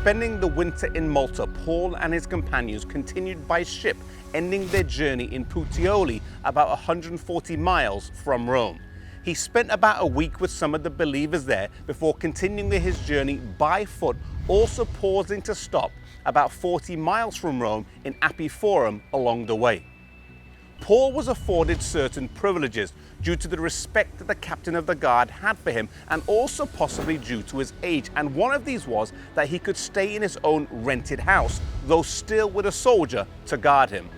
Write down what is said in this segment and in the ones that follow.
spending the winter in Malta, Paul and his companions continued by ship, ending their journey in Puteoli, about 140 miles from Rome. He spent about a week with some of the believers there before continuing his journey by foot, also pausing to stop about 40 miles from Rome in Apiforum along the way. Paul was afforded certain privileges due to the respect that the captain of the guard had for him, and also possibly due to his age. And one of these was that he could stay in his own rented house, though still with a soldier to guard him.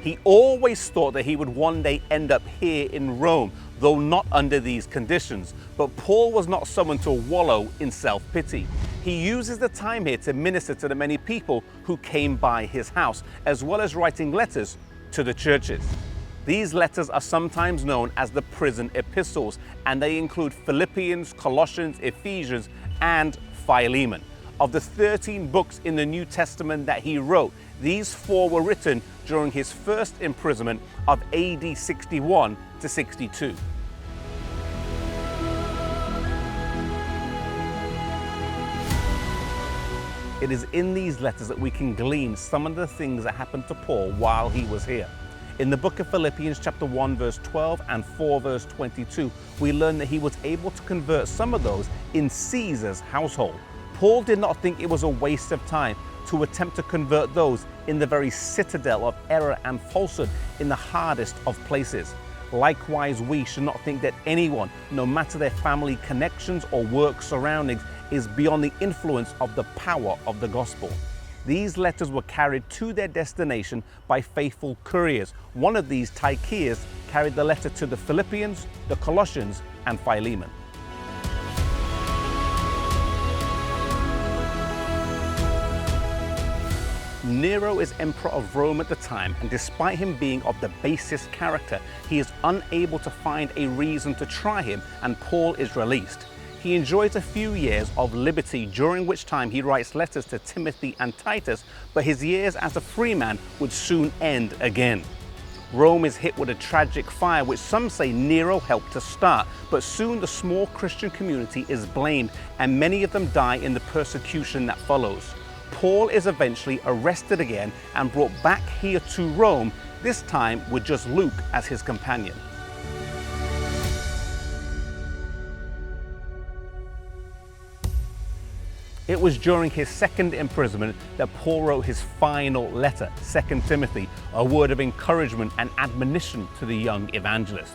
He always thought that he would one day end up here in Rome, though not under these conditions. But Paul was not someone to wallow in self-pity. He uses the time here to minister to the many people who came by his house, as well as writing letters to the churches. These letters are sometimes known as the prison epistles, and they include Philippians, Colossians, Ephesians, and Philemon. Of the 13 books in the New Testament that he wrote, these 4 were written during his first imprisonment of AD 61 to 62. It is in these letters that we can glean some of the things that happened to Paul while he was here. In the book of Philippians chapter 1 verse 12 and 4 verse 22, we learn that he was able to convert some of those in Caesar's household. Paul did not think it was a waste of time to attempt to convert those in the very citadel of error and falsehood in the hardest of places. Likewise, we should not think that anyone, no matter their family connections or work surroundings, is beyond the influence of the power of the gospel. These letters were carried to their destination by faithful couriers. One of these, Tychius, carried the letter to the Philippians, the Colossians, and Philemon. Nero is emperor of Rome at the time, and despite him being of the basest character, he is unable to find a reason to try him, and Paul is released. He enjoys a few years of liberty, during which time he writes letters to Timothy and Titus, but his years as a free man would soon end again. Rome is hit with a tragic fire, which some say Nero helped to start, but soon the small Christian community is blamed, and many of them die in the persecution that follows. Paul is eventually arrested again and brought back here to Rome, this time with just Luke as his companion. It was during his second imprisonment that Paul wrote his final letter, 2 Timothy, a word of encouragement and admonition to the young evangelist.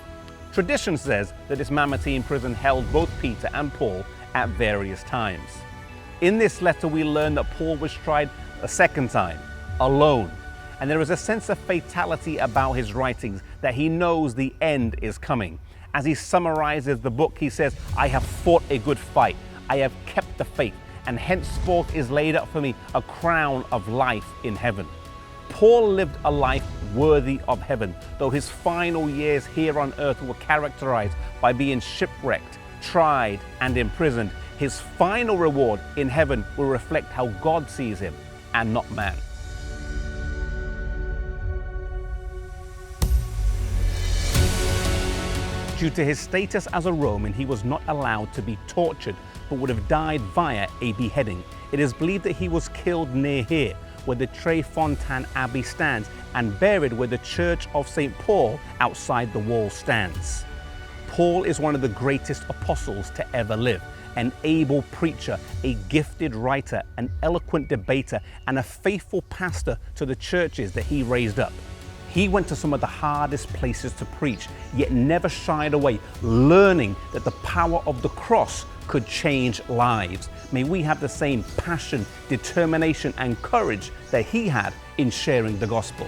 Tradition says that this Mamertine prison held both Peter and Paul at various times. In this letter, we learn that Paul was tried a second time, alone. And there is a sense of fatality about his writings, that he knows the end is coming. As he summarizes the book, he says, "I have fought a good fight. I have kept the faith, and henceforth is laid up for me a crown of life in heaven." Paul lived a life worthy of heaven, though his final years here on earth were characterized by being shipwrecked, tried, and imprisoned. His final reward in heaven will reflect how God sees him and not man. Due to his status as a Roman, he was not allowed to be tortured, but would have died via a beheading. It is believed that he was killed near here, where the Trefontaine Abbey stands, and buried where the Church of St. Paul outside the wall stands. Paul is one of the greatest apostles to ever live. An able preacher, a gifted writer, an eloquent debater, and a faithful pastor to the churches that he raised up. He went to some of the hardest places to preach, yet never shied away, learning that the power of the cross could change lives. May we have the same passion, determination, and courage that he had in sharing the gospel.